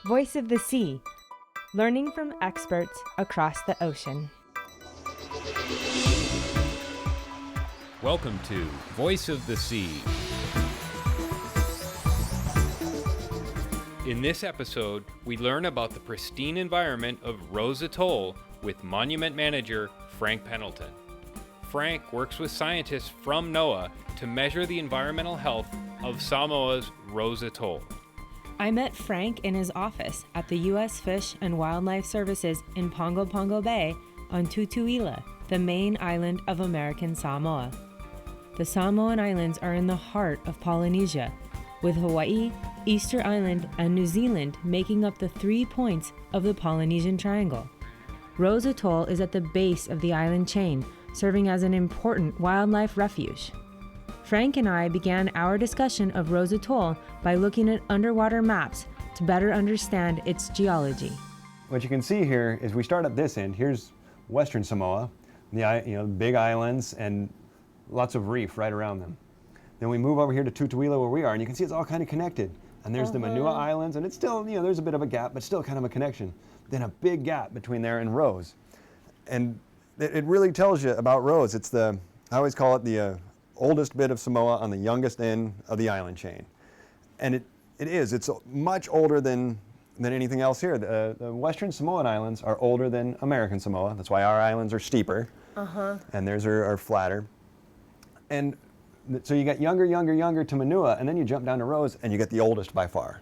Voice of the Sea, learning from experts across the ocean. Welcome to Voice of the Sea. In this episode, we learn about the pristine environment of Rose Atoll with Monument Manager Frank Pendleton. Frank works with scientists from NOAA to measure the environmental health of Samoa's Rose Atoll. I met Frank in his office at the U.S. Fish and Wildlife Services in Pongo Pongo Bay on Tutuila, the main island of American Samoa. The Samoan Islands are in the heart of Polynesia, with Hawaii, Easter Island, and New Zealand making up the 3 points of the Polynesian Triangle. Rose Atoll is at the base of the island chain, serving as an important wildlife refuge. Frank and I began our discussion of Rose Atoll by looking at underwater maps to better understand its geology. What you can see here is we start at this end. Here's Western Samoa, the big islands and lots of reef right around them. Then we move over here to Tutuila where we are, and you can see it's all kind of connected. And there's the Manua Islands, and it's still, there's a bit of a gap, but still kind of a connection. Then a big gap between there and Rose. And it really tells you about Rose. It's I always call it the oldest bit of Samoa on the youngest end of the island chain. And it's much older than anything else here. The Western Samoan Islands are older than American Samoa. That's why our islands are steeper, and theirs are flatter. And so you get younger to Manua, and then you jump down to Rose, and you get the oldest by far,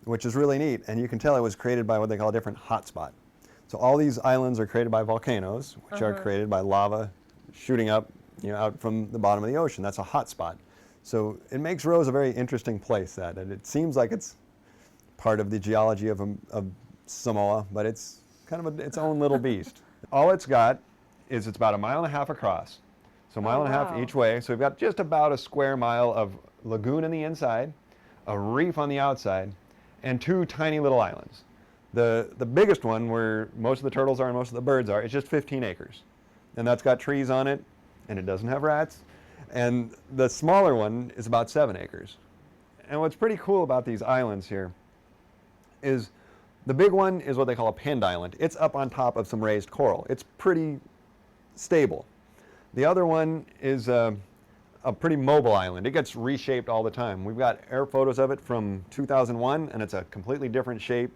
which is really neat. And you can tell it was created by what they call a different hotspot. So all these islands are created by volcanoes, which are created by lava shooting up, out from the bottom of the ocean. That's a hotspot. So it makes Rose a very interesting place. And it seems like it's part of the geology of Samoa, but it's kind of its own little beast. All it's got is it's about 1.5 miles across. So 1.5 miles each way. So we've got just about a square mile of lagoon on the inside, a reef on the outside, and 2 tiny little islands. The biggest one, where most of the turtles are and most of the birds are, is just 15 acres. And that's got trees on it, and it doesn't have rats. And the smaller one is about 7 acres. And what's pretty cool about these islands here is the big one is what they call a pinned island. It's up on top of some raised coral. It's pretty stable. The other one is a pretty mobile island. It gets reshaped all the time. We've got air photos of it from 2001, and it's a completely different shape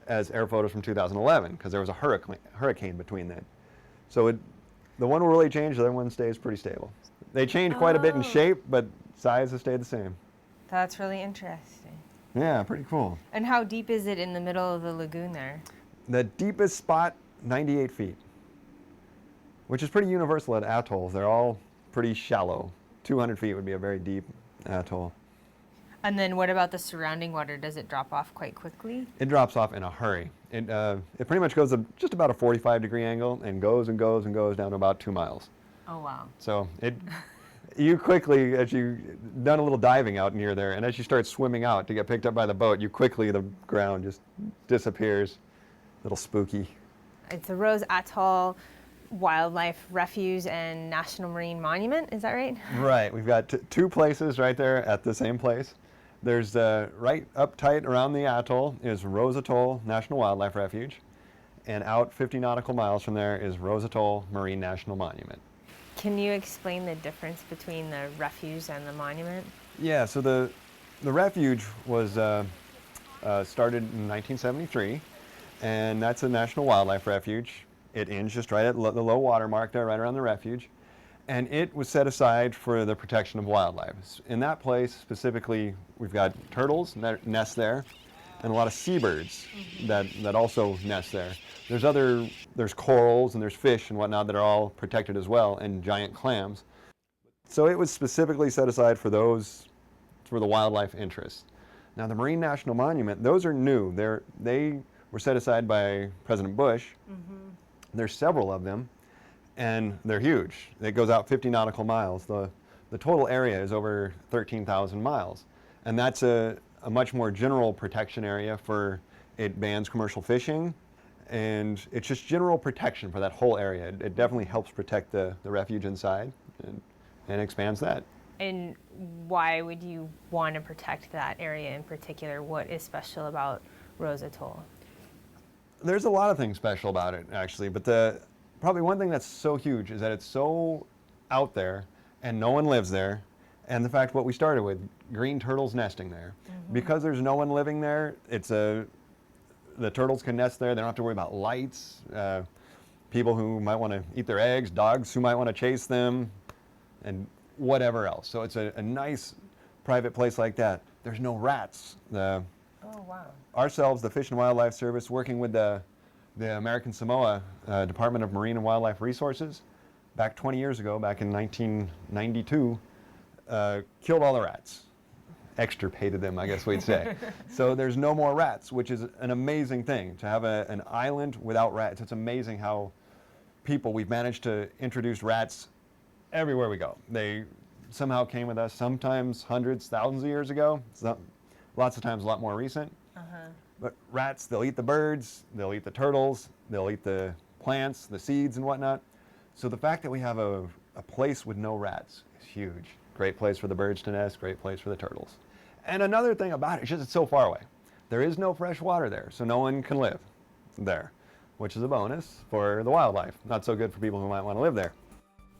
as air photos from 2011, because there was a hurricane between then. So the one will really change, the other one stays pretty stable. They change quite a bit in shape, but size has stayed the same. That's really interesting. Yeah, pretty cool. And how deep is it in the middle of the lagoon there? The deepest spot, 98 feet, which is pretty universal at atolls. They're all pretty shallow. 200 feet would be a very deep atoll. And then what about the surrounding water? Does it drop off quite quickly? It drops off in a hurry. It pretty much goes just about a 45-degree angle and goes and goes and goes down to about 2 miles. Oh, wow. So you quickly, as you done a little diving out near there, and as you start swimming out to get picked up by the boat, the ground just disappears. A little spooky. It's the Rose Atoll Wildlife Refuge and National Marine Monument, is that right? Right. We've got 2 places right there at the same place. There's right up tight around the atoll is Rose Atoll National Wildlife Refuge, and out 50 nautical miles from there is Rose Atoll Marine National Monument. Can you explain the difference between the refuge and the monument? Yeah, so the refuge was started in 1973, and that's a national wildlife refuge. It ends just right at the low water mark there, right around the refuge. And it was set aside for the protection of wildlife. In that place, specifically, we've got turtles that nest there, and a lot of seabirds that also nest there. There's corals and there's fish and whatnot that are all protected as well, and giant clams. So it was specifically set aside for the wildlife interests. Now the Marine National Monument, those are new. They were set aside by President Bush. There's several of them, and they're huge. It goes out 50 nautical miles. The total area is over 13,000 miles, and that's a much more general protection area for it bans commercial fishing, and it's just general protection for that whole area. It definitely helps protect the refuge inside and expands that. And why would you want to protect that area in particular? What is special about Rose Atoll? There's a lot of things special about it, actually, but probably one thing that's so huge is that it's so out there and no one lives there, and the fact what we started with, green turtles nesting there. Because there's no one living there, the turtles can nest there. They don't have to worry about lights, people who might want to eat their eggs, dogs who might want to chase them, and whatever else. So it's a nice private place like that. There's no rats. Oh, wow. Ourselves, the Fish and Wildlife Service, working with the American Samoa Department of Marine and Wildlife Resources, back 20 years ago, back in 1992, killed all the rats. Extirpated them, I guess we'd say. So there's no more rats, which is an amazing thing, to have an island without rats. It's amazing how we've managed to introduce rats everywhere we go. They somehow came with us, sometimes hundreds, thousands of years ago, lots of times a lot more recent. But rats, they'll eat the birds, they'll eat the turtles, they'll eat the plants, the seeds and whatnot. So the fact that we have a place with no rats is huge. Great place for the birds to nest, great place for the turtles. And another thing about it is just it's so far away. There is no fresh water there, so no one can live there, which is a bonus for the wildlife. Not so good for people who might want to live there.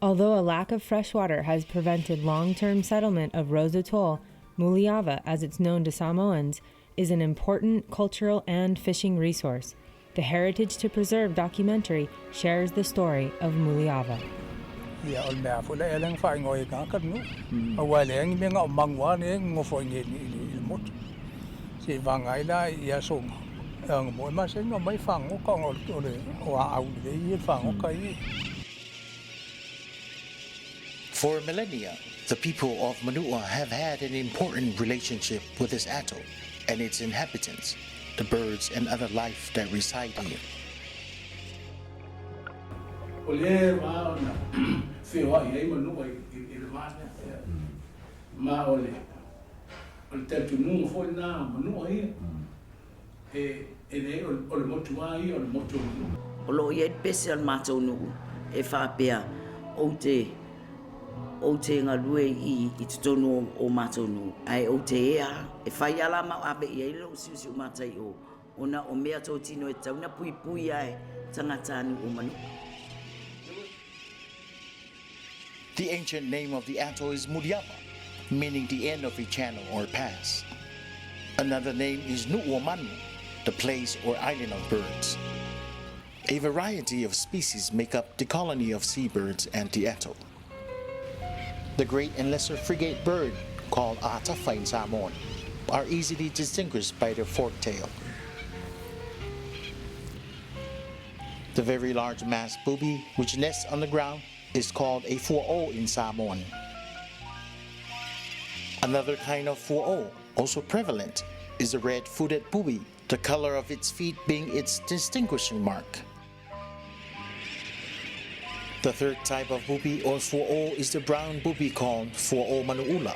Although a lack of fresh water has prevented long-term settlement of Rose Atoll, Muliava, as it's known to Samoans, is an important cultural and fishing resource. The Heritage to Preserve documentary shares the story of Muliava. Ya ol mea fo le eleng fa ngoi ka ka nu wa le ngi me nga mangwa ne ngo fo ngi ni mot si vangai la ya song ang mo ma se ngo mai fang ngo ko ngo le wa au le yi fang ngo kai. For millennia, the people of Manua have had an important relationship with this atoll and its inhabitants, the birds and other life that reside here. Ole wa na fe wa ye mo no i le ma ma ole te tu no fo na mo no hi ne ole mo tu ai ole mo tu o lo ye special matou no e fa pea o te ngā lue i te tono o matou no ai o te ea e whai ala ma abe i eilo siusi o matai o na o mea tau tino e tau na pui pui ai tangatani o manu. The ancient name of the atoll is Muliava, meaning the end of a channel or pass. Another name is Nu'uamanu, the place or island of birds. A variety of species make up the colony of seabirds and the atoll. The great and lesser frigate bird, called Atafa in Samoan, are easily distinguished by their forked tail. The very large masked booby, which nests on the ground, is called a 4O in Samoan. Another kind of 4O, also prevalent, is the red-footed booby, the color of its feet being its distinguishing mark. The third type of booby or 4O is the brown booby called 4O manuula.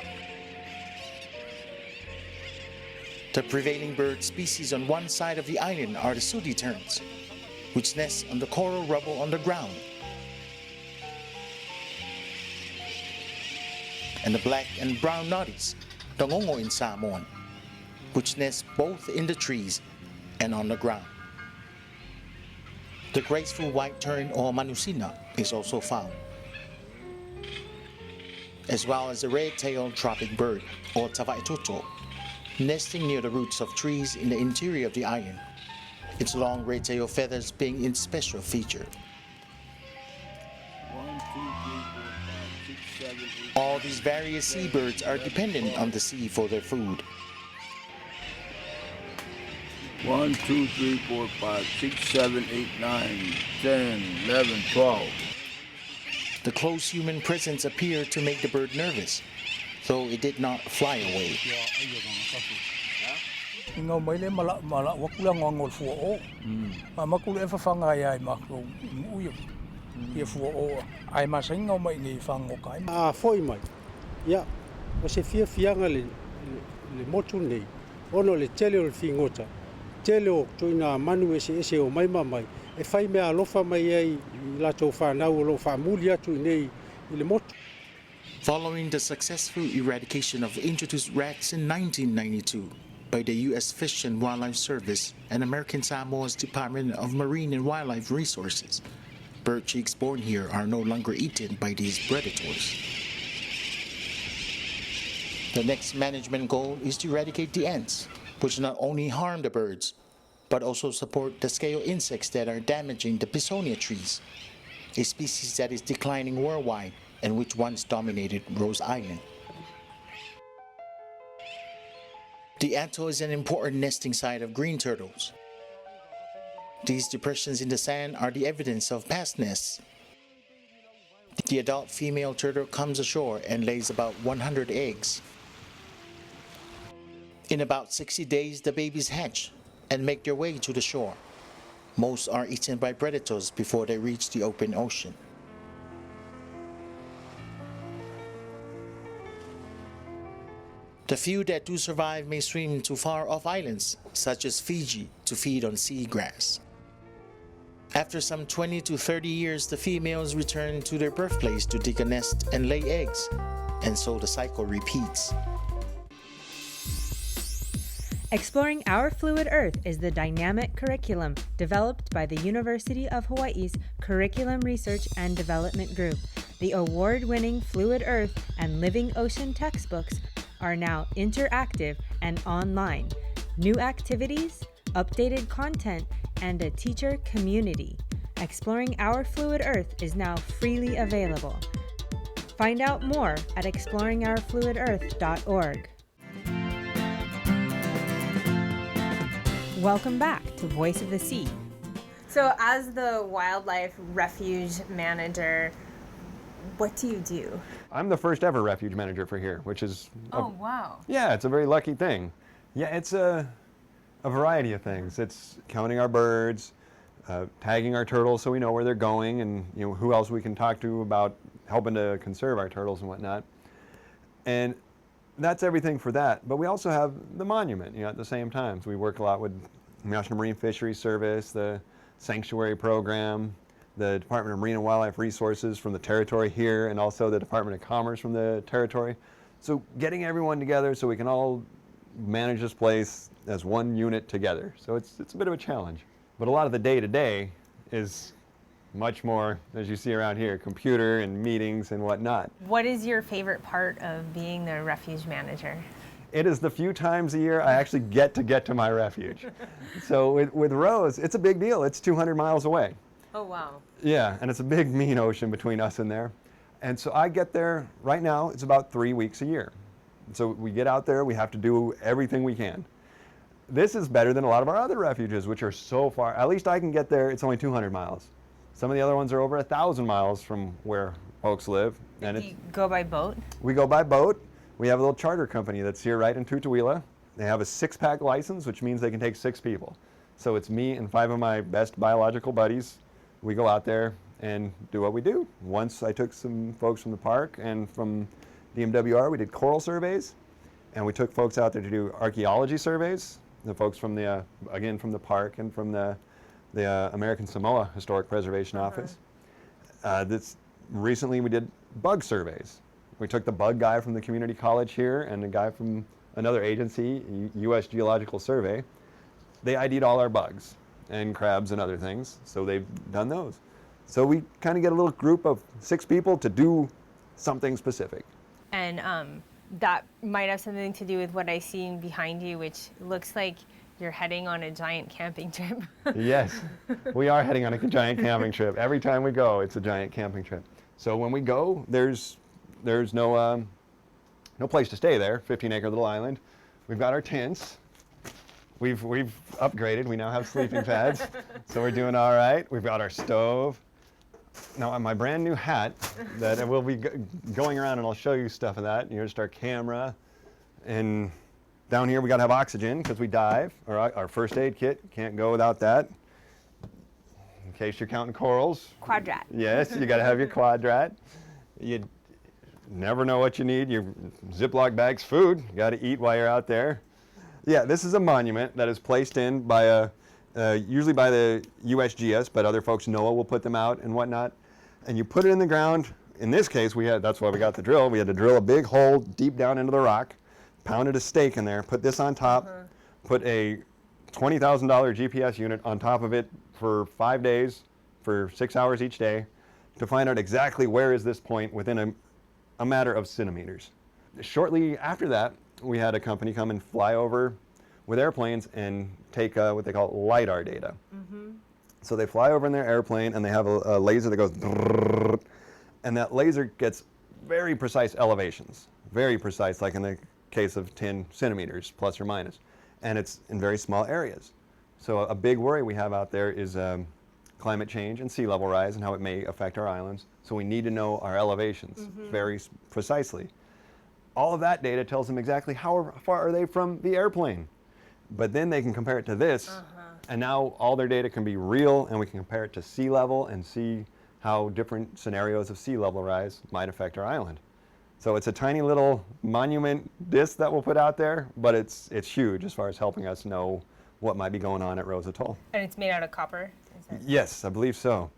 The prevailing bird species on one side of the island are the sooty terns, which nest on the coral rubble on the ground, and the black and brown noddies, the ngongo in Samoan, which nest both in the trees and on the ground. The graceful white tern or manusina is also found, as well as the red-tailed tropic bird or tavaitoto, nesting near the roots of trees in the interior of the island, its long red-tailed feathers being its special feature. All these various seabirds are dependent on the sea for their food. 1, 2, 3, 4, 5, 6, 7, 8, 9, 10, 11, 12. The close human presence appeared to make the bird nervous, though it did not fly away. Ngo mai le mala wakula ngol fu o ma makulu e fa fanga ai maklu uyo ye fu o ai ma sai ngo mai ni fango kai foi mai ya o se fianga le motu nei ono le tele o fingota tele o tuina manu ese o mai mai e fai me alofa mai ai la to fa na o lo fa mulia tu nei le motu. Following the successful eradication of introduced rats in 1992, by the U.S. Fish and Wildlife Service and American Samoa's Department of Marine and Wildlife Resources. Bird chicks born here are no longer eaten by these predators. The next management goal is to eradicate the ants, which not only harm the birds, but also support the scale insects that are damaging the Pisonia trees, a species that is declining worldwide and which once dominated Rose Island. The atoll is an important nesting site of green turtles. These depressions in the sand are the evidence of past nests. The adult female turtle comes ashore and lays about 100 eggs. In about 60 days, the babies hatch and make their way to the shore. Most are eaten by predators before they reach the open ocean. The few that do survive may swim to far-off islands, such as Fiji, to feed on seagrass. After some 20 to 30 years, the females return to their birthplace to dig a nest and lay eggs, and so the cycle repeats. Exploring Our Fluid Earth is the dynamic curriculum developed by the University of Hawaii's Curriculum Research and Development Group. The award-winning Fluid Earth and Living Ocean textbooks are now interactive and online. New activities, updated content, and a teacher community. Exploring Our Fluid Earth is now freely available. Find out more at exploringourfluidearth.org. Welcome back to Voice of the Sea. So as the wildlife refuge manager, what do you do? I'm the first ever refuge manager for here, which is... Wow. Yeah, it's a very lucky thing. Yeah, it's a variety of things. It's counting our birds, tagging our turtles so we know where they're going, and who else we can talk to about helping to conserve our turtles and whatnot. And that's everything for that. But we also have the monument, at the same time. So we work a lot with National Marine Fisheries Service, the Sanctuary Program, the Department of Marine and Wildlife Resources from the territory here, and also the Department of Commerce from the territory. So getting everyone together so we can all manage this place as one unit together. So it's a bit of a challenge. But a lot of the day-to-day is much more, as you see around here, computer and meetings and whatnot. What is your favorite part of being the refuge manager? It is the few times a year I actually get to my refuge. So with Rose, it's a big deal. It's 200 miles away. Oh, wow. Yeah, and it's a big, mean ocean between us and there. And so I get there, right now, it's about 3 weeks a year. So we get out there, we have to do everything we can. This is better than a lot of our other refuges, which are so far. At least I can get there, it's only 200 miles. Some of the other ones are over 1,000 miles from where folks live. And Do you go by boat? We go by boat. We have a little charter company that's here right in Tutuila. They have a 6-pack license, which means they can take 6 people. So it's me and 5 of my best biological buddies. We go out there and do what we do. Once I took some folks from the park and from DMWR, we did coral surveys, and we took folks out there to do archaeology surveys. The folks from the, again, from the park and from the American Samoa Historic Preservation Office. Recently we did bug surveys. We took the bug guy from the community college here and a guy from another agency, U.S. Geological Survey. They ID'd all our bugs and crabs and other things, so they've done those. So we kind of get a little group of 6 people to do something specific. And that might have something to do with what I see behind you, which looks like you're heading on a giant camping trip. Yes, we are heading on a giant camping trip. Every time we go, it's a giant camping trip. So when we go, there's no place to stay there, 15-acre little island. We've got our tents. We've upgraded. We now have sleeping pads, so we're doing all right. We've got our stove. Now, my brand new hat that we'll be going around, and I'll show you stuff of that. Here's our camera. And down here, we got to have oxygen because we dive. Our first aid kit, can't go without that. In case you're counting corals. Quadrat. Yes, you got to have your quadrat. You never know what you need. Your Ziploc bags, food. You got to eat while you're out there. Yeah, this is a monument that is placed in by usually by the USGS, but other folks, NOAA, will put them out and whatnot. And you put it in the ground. In this case, that's why we got the drill. We had to drill a big hole deep down into the rock, pounded a stake in there, put this on top, put a $20,000 GPS unit on top of it for 5 days, for 6 hours each day, to find out exactly where is this point within a matter of centimeters. Shortly after that, we had a company come and fly over with airplanes and take what they call LiDAR data. So they fly over in their airplane and they have a laser that goes brrrr, and that laser gets very precise elevations, very precise, like in the case of 10 centimeters plus or minus, and it's in very small areas. So a big worry we have out there is climate change and sea level rise and how it may affect our islands. So we need to know our elevations very precisely. All of that data tells them exactly how far are they from the airplane. But then they can compare it to this, and now all their data can be real, and we can compare it to sea level and see how different scenarios of sea level rise might affect our island. So it's a tiny little monument disc that we'll put out there, but it's huge as far as helping us know what might be going on at Rose Atoll. And it's made out of copper? Yes, I believe so.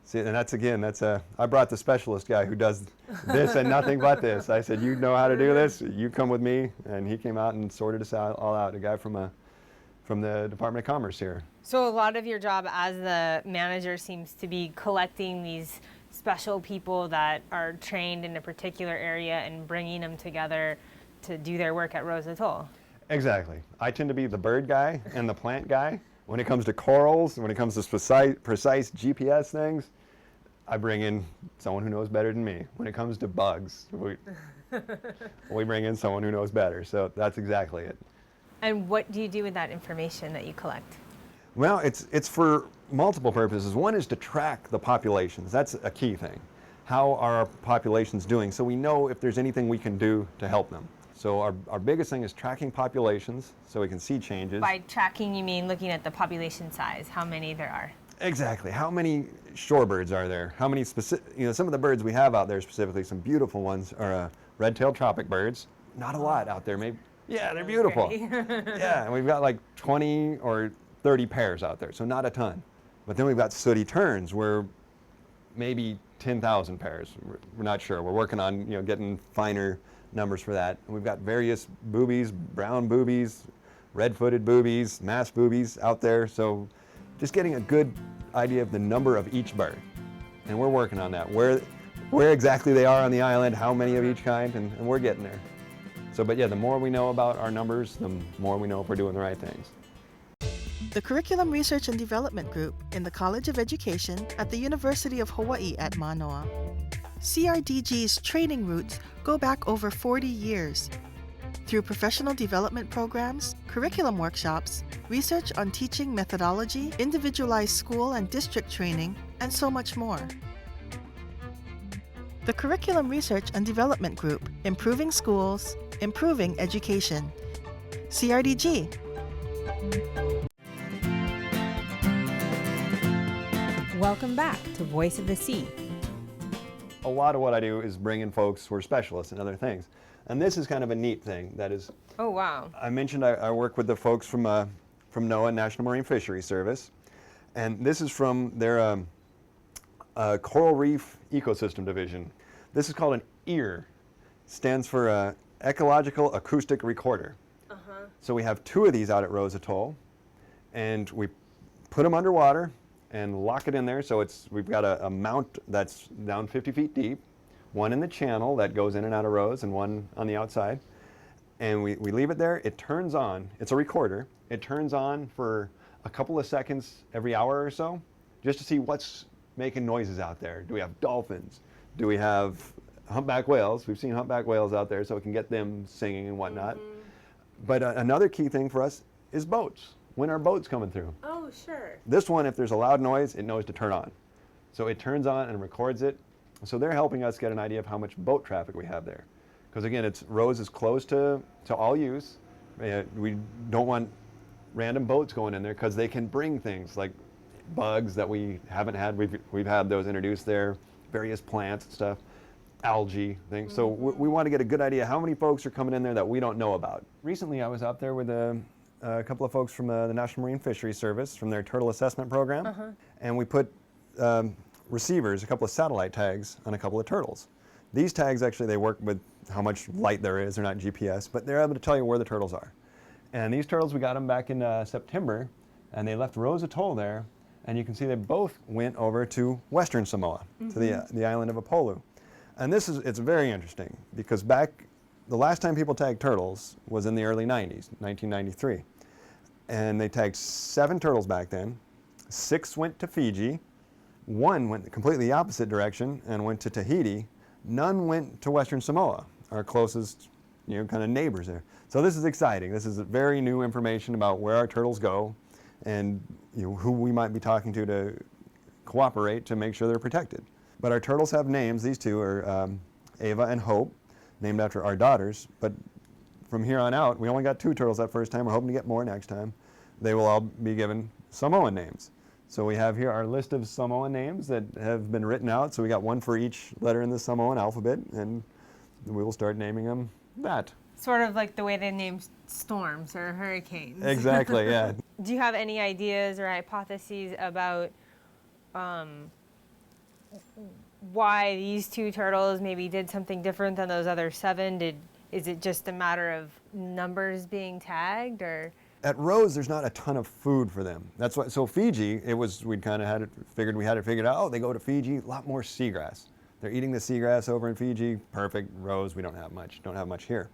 See, and I brought the specialist guy who does this and nothing but this. I said, you know how to do this, you come with me. And he came out and sorted us all out, a guy from the Department of Commerce here. So a lot of your job as the manager seems to be collecting these special people that are trained in a particular area and bringing them together to do their work at Rose Atoll. Exactly. I tend to be the bird guy and the plant guy. When it comes to corals, when it comes to precise GPS things, I bring in someone who knows better than me. When it comes to bugs, we bring in someone who knows better. So that's exactly it. And what do you do with that information that you collect? Well, it's for multiple purposes. One is to track the populations. That's a key thing. How are our populations doing? So we know if there's anything we can do to help them. So our biggest thing is tracking populations so we can see changes. By tracking, you mean looking at the population size, how many there are? Exactly. How many shorebirds are there? How many specific, some of the birds we have out there specifically, some beautiful ones are red-tailed tropic birds. Not a lot out there, maybe. Yeah, they're beautiful. Yeah, and we've got like 20 or 30 pairs out there, so not a ton. But then we've got sooty terns, where maybe 10,000 pairs. We're not sure. We're working on getting finer numbers for that. And we've got various boobies, brown boobies, red-footed boobies, masked boobies out there. So just getting a good idea of the number of each bird. And we're working on that. Where exactly they are on the island, how many of each kind, and we're getting there. So, but yeah, the more we know about our numbers, the more we know if we're doing the right things. The Curriculum Research and Development Group in the College of Education at the University of Hawaii at Manoa. CIDG's training roots go back over 40 years. Through professional development programs, curriculum workshops, research on teaching methodology, individualized school and district training, and so much more. The Curriculum Research and Development Group, improving schools, improving education. CIDG. Welcome back to Voice of the Sea. A lot of what I do is bring in folks who are specialists in other things. And this is kind of a neat thing. That is, oh wow. I mentioned I work with the folks from NOAA, National Marine Fisheries Service. And this is from their Coral Reef Ecosystem Division. This is called an EAR. Stands for Ecological Acoustic Recorder. So we have 2 of these out at Rose Atoll. And we put them underwater and lock it in there. So we've got a mount that's down 50 feet deep, one in the channel that goes in and out of Rose, and one on the outside. And we leave it there. It turns on. It's a recorder. It turns on for a couple of seconds every hour or so, just to see what's making noises out there. Do we have dolphins? Do we have humpback whales? We've seen humpback whales out there, so we can get them singing and whatnot. But another key thing for us is boats. When are boats coming through? Oh, sure. This one, if there's a loud noise, it knows to turn on. So it turns on and records it. So they're helping us get an idea of how much boat traffic we have there. Because again, Rose is close to all use. We don't want random boats going in there because they can bring things like bugs that we haven't had. We've had those introduced there, various plants and stuff, algae things. So we want to get a good idea how many folks are coming in there that we don't know about. Recently, I was out there with a couple of folks from the National Marine Fisheries Service from their turtle assessment program, and we put receivers, a couple of satellite tags on a couple of turtles. These tags actually, they work with how much light there is. They're not GPS, but they're able to tell you where the turtles are. And these turtles, we got them back in September, and they left Rose Atoll there, and you can see they both went over to Western Samoa, to the island of Apolu. And it's very interesting, because the last time people tagged turtles was in the early 90s, 1993. And they tagged 7 turtles back then. 6 went to Fiji. 1 went completely the opposite direction and went to Tahiti. None went to Western Samoa, our closest, kind of neighbors there. So this is exciting. This is very new information about where our turtles go and who we might be talking to cooperate to make sure they're protected. But our turtles have names. These 2 are Ava and Hope, named after our daughters. But from here on out, we only got 2 turtles that first time. We're hoping to get more next time. They will all be given Samoan names. So we have here our list of Samoan names that have been written out. So we got 1 for each letter in the Samoan alphabet, and we will start naming them that. Sort of like the way they name storms or hurricanes. Exactly, yeah. Do you have any ideas or hypotheses about why these 2 turtles maybe did something different than those other 7? Is it just a matter of numbers being tagged, or? At Rose, there's not a ton of food for them. That's why. So Fiji, we'd kind of had it figured out. Oh, they go to Fiji, a lot more seagrass. They're eating the seagrass over in Fiji. Perfect. Rose, we don't have much here.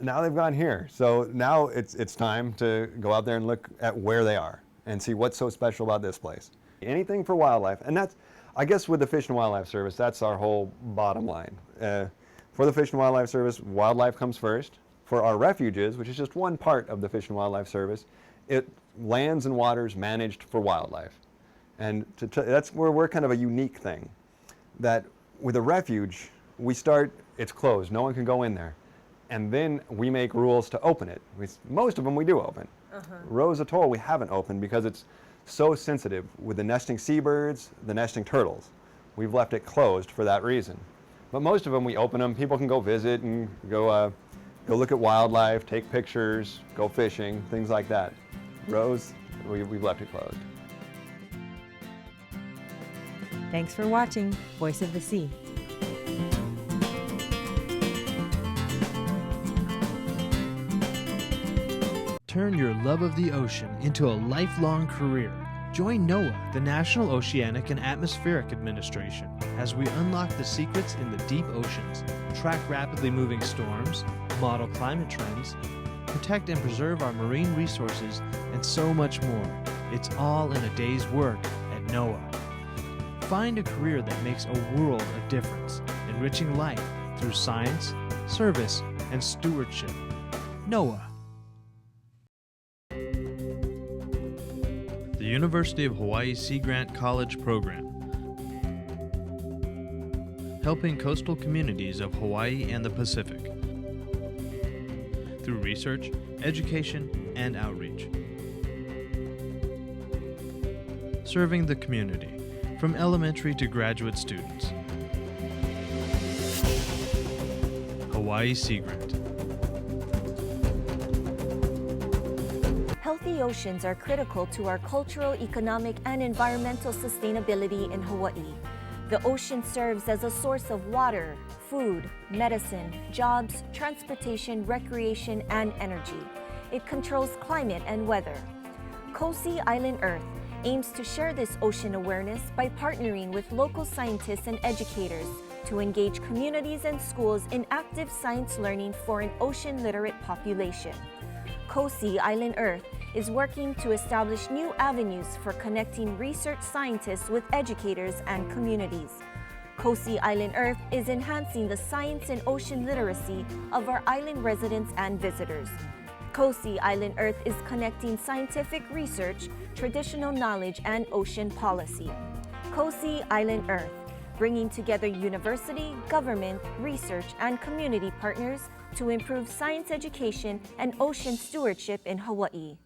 Now they've gone here, so now it's time to go out there and look at where they are and see what's so special about this place. Anything for wildlife, and that's, I guess, with the Fish and Wildlife Service, that's our whole bottom line. For the Fish and Wildlife Service, wildlife comes first. For our refuges, which is just one part of the Fish and Wildlife Service, lands and waters managed for wildlife. And that's where we're kind of a unique thing. That with a refuge, it's closed, no one can go in there. And then we make rules to open it. Most of them we do open. Rose Atoll we haven't opened because it's so sensitive with the nesting seabirds, the nesting turtles. We've left it closed for that reason. But most of them we open them, people can go visit and go look at wildlife, take pictures, go fishing, things like that. Rose, we've left it closed. Thanks for watching Voice of the Sea. Turn your love of the ocean into a lifelong career. Join NOAA, the National Oceanic and Atmospheric Administration, as we unlock the secrets in the deep oceans, track rapidly moving storms, model climate trends, protect and preserve our marine resources, and so much more. It's all in a day's work at NOAA. Find a career that makes a world of difference, enriching life through science, service, and stewardship. NOAA. The University of Hawaii Sea Grant College Program, helping coastal communities of Hawaii and the Pacific through research, education, and outreach. Serving the community, from elementary to graduate students. Hawaii Sea Grant. Healthy oceans are critical to our cultural, economic, and environmental sustainability in Hawaii. The ocean serves as a source of water, food, medicine, jobs, transportation, recreation, and energy. It controls climate and weather. Kosi Island Earth aims to share this ocean awareness by partnering with local scientists and educators to engage communities and schools in active science learning for an ocean-literate population. Kosi Island Earth is working to establish new avenues for connecting research scientists with educators and communities. Kosi Island Earth is enhancing the science and ocean literacy of our island residents and visitors. Kosi Island Earth is connecting scientific research, traditional knowledge, and ocean policy. Kosi Island Earth, bringing together university, government, research, and community partners to improve science education and ocean stewardship in Hawaii.